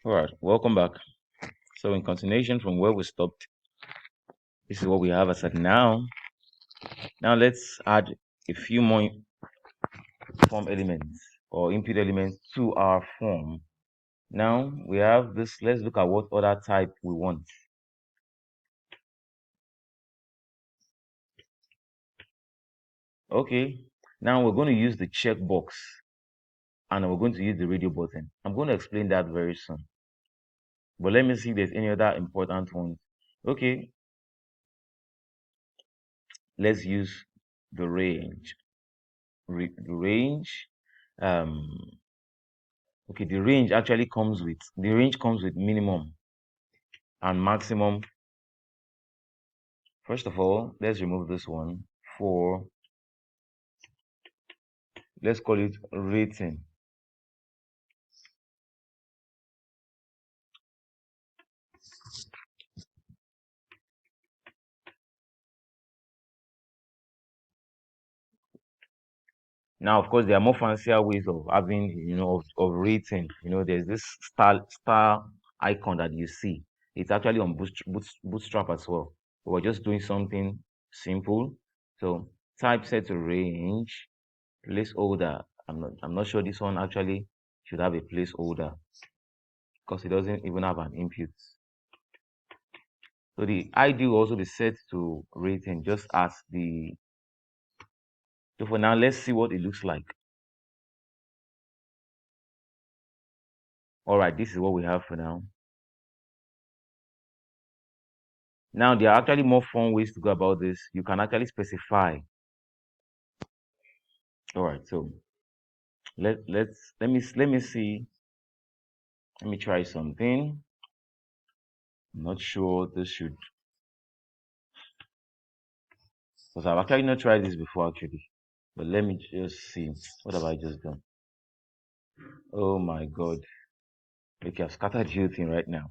All right, welcome back. So, in continuation from where we stopped, this is what we have as at now. Now, let's add a few more form elements or input elements to our form. Now, we have this. Let's look at what other type we want. Okay, now we're going to use the checkbox and we're going to use the radio button. I'm going to explain that very soon. But let me see if there's any other important ones. Okay, let's use the range. The range. Okay, the range comes with minimum and maximum. First of all, let's remove this one for, let's call it rating. Now, of course, there are more fancier ways of having, of rating. There's this star icon that you see. It's actually on Bootstrap as well. But we're just doing something simple. So type set to range, placeholder. I'm not sure this one actually should have a placeholder because it doesn't even have an input. So the ID will also be set to rating just as the. So for now, let's see what it looks like. All right, this is what we have for now. Now, there are actually more fun ways to go about this. You can actually specify. All right, so let me see. Let me try something. I'm not sure this should, because I've actually not tried this before actually. But let me just see. What have I just done? Oh my God. Okay, I've scattered the whole thing right now.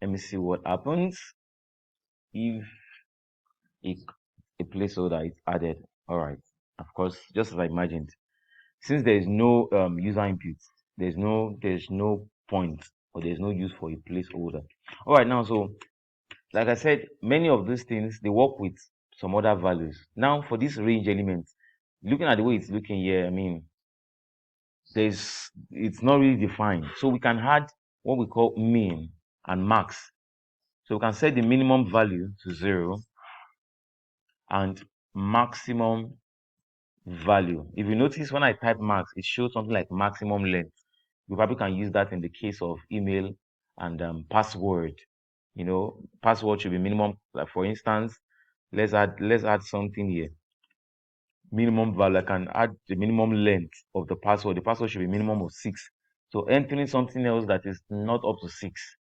Let me see what happens if a placeholder is added. All right. Of course, just as I imagined, since there is no user input, there's no point or there's no use for a placeholder. All right, now, so like I said, many of these things they work with some other values. Now, for this range element, looking at the way it's looking here, I mean, it's not really defined. So we can add what we call min and max. So we can set the minimum value to 0 and maximum value. If you notice when I type max, it shows something like maximum length. You probably can use that in the case of email and password. Password should be minimum. Like for instance, let's add something here. Minimum value. I can add the minimum length of the password. The password should be minimum of 6. So entering something else that is not up to 6,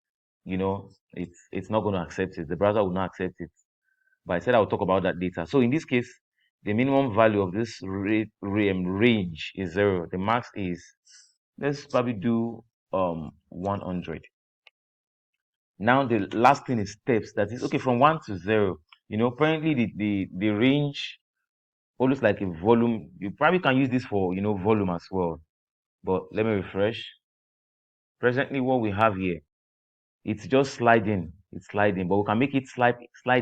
it's not going to accept it. The browser will not accept it. But I said I will talk about that later. So in this case, the minimum value of this range is 0. The max is, let's probably do 100. Now the last thing is steps. That is okay from 1 to 0. Apparently the range always like a volume. You probably can use this for volume as well. But let me refresh. Presently, what we have here, it's just sliding. It's sliding, but we can make it slide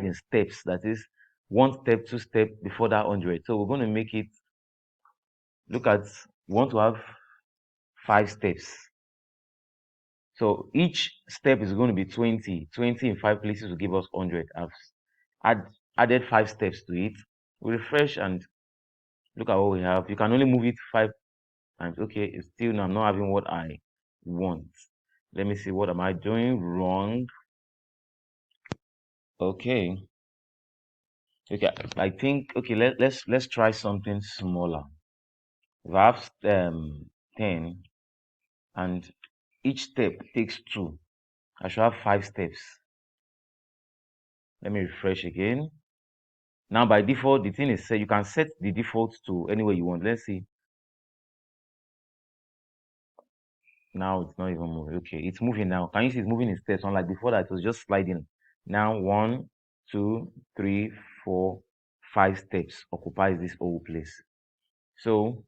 in steps. That is 1 step, 2 step before that 100. So we're going to make it. Look at, we want to have 5 steps. So each step is going to be 20. 20 in 5 places will give us 100. I've added 5 steps to it. We refresh and look at what we have. You can only move it 5 times. Okay, it's still I'm not having what I want. Let me see, what am I doing wrong? Okay. Okay, I think let's try something smaller. If I have 10 and each step takes 2, I should have 5 steps. Let me refresh again. Now by default, the thing is set. You can set the default to anywhere you want. Let's see. Now it's not even moving. Okay, it's moving now. Can you see it's moving in steps? Unlike before that, it was just sliding. Now 1, 2, 3, 4, 5 steps occupies this whole place. So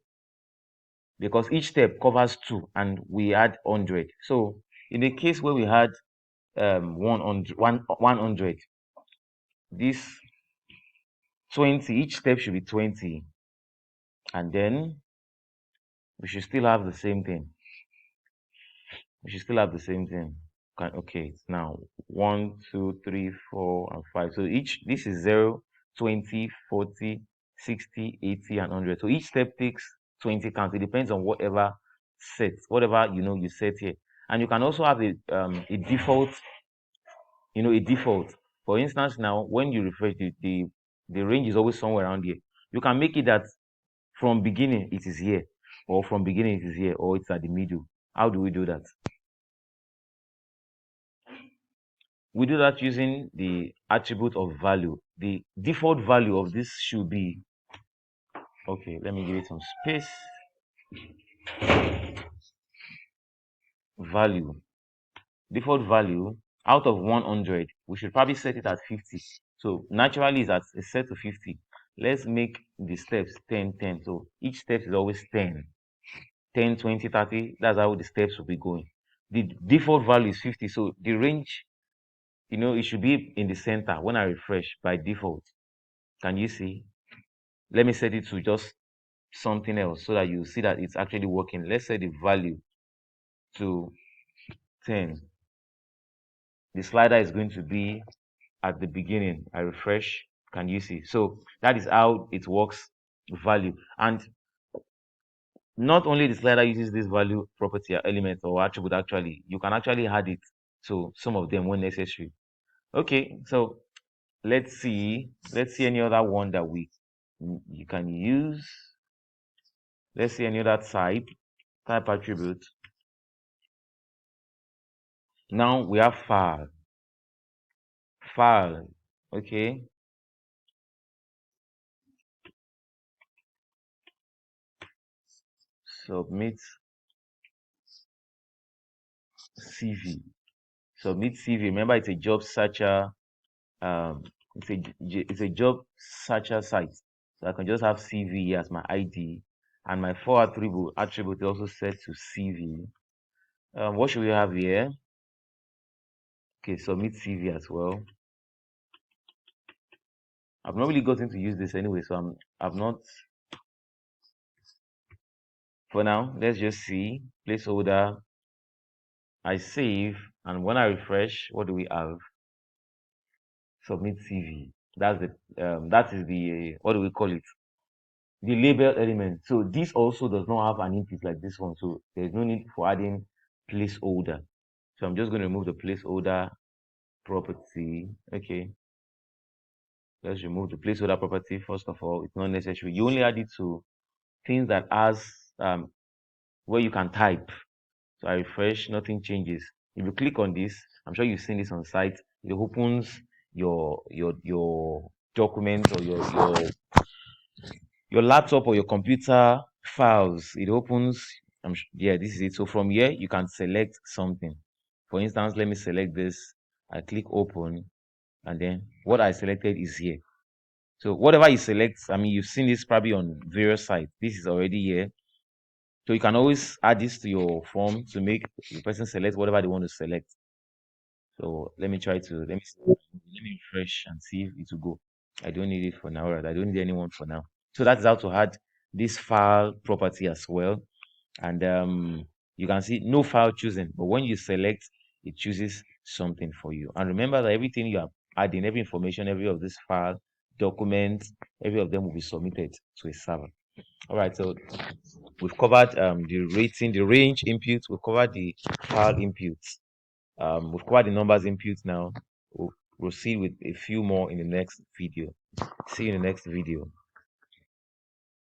because each step covers 2 and we add 100. So in the case where we had 100, this 20, each step should be 20, and then we should still have the same thing. Okay, now 1, 2, 3, 4, and 5. So this is 0, 20, 40, 60, 80, and 100. So each step takes 20 counts. It depends on whatever you set here. And you can also have a default, a default. For instance, now when you refresh, the range is always somewhere around here. You can make it that from beginning it is here, or from beginning it is here, or it's at the middle. How do we do that? We do that using the attribute of value. The default value of this should be, okay, let me give it some space. Value. Default value out of 100, we should probably set it at 50. So naturally it's set to 50. Let's make the steps 10, 10. So each step is always 10. 10, 20, 30. That's how the steps will be going. The default value is 50. So the range, it should be in the center when I refresh by default. Can you see? Let me set it to just something else so that you see that it's actually working. Let's set the value to 10. The slider is going to be at the beginning. I refresh. Can you see? So that is how it works, value. And not only the slider uses this value property or element or attribute, actually, you can actually add it to some of them when necessary. Okay, so let's see any other one that you can use. Let's see any other type attribute. Now we have file. Okay. Submit CV. Submit CV. Remember, it's a job searcher. It's a job searcher site. So I can just have CV as my ID, and my for attribute is also set to CV. What should we have here? Okay, submit CV as well. I've not really gotten to use this anyway, so I've not. For now, let's just see placeholder. I save, and when I refresh, what do we have? Submit CV. That is the what do we call it? The label element. So this also does not have an input like this one. So there's no need for adding placeholder. So I'm just going to remove the placeholder property. Okay. Let's remove the placeholder property first of all. It's not necessary. You only add it to things that has where you can type. So I refresh, nothing changes. If you click on this, I'm sure you've seen this on site. It opens your document or your laptop or your computer files. It opens. Yeah, this is it. So from here you can select something. For instance, let me select this. I click open, and then what I selected is here. So whatever you select, I mean, you've seen this probably on various sites. This is already here. So you can always add this to your form to make the person select whatever they want to select. So let me refresh and see if it will go. I don't need it for now, right? I don't need anyone for now. So that's how to add this file property as well. And you can see no file chosen, but when you select, it chooses something for you. And remember that everything you are adding, every information, every of this file, documents, every of them will be submitted to a server. All right, so we've covered the rating, the range input, we've covered the file inputs, we've covered the numbers input. Now we'll proceed with a few more in the next video. See you in the next video.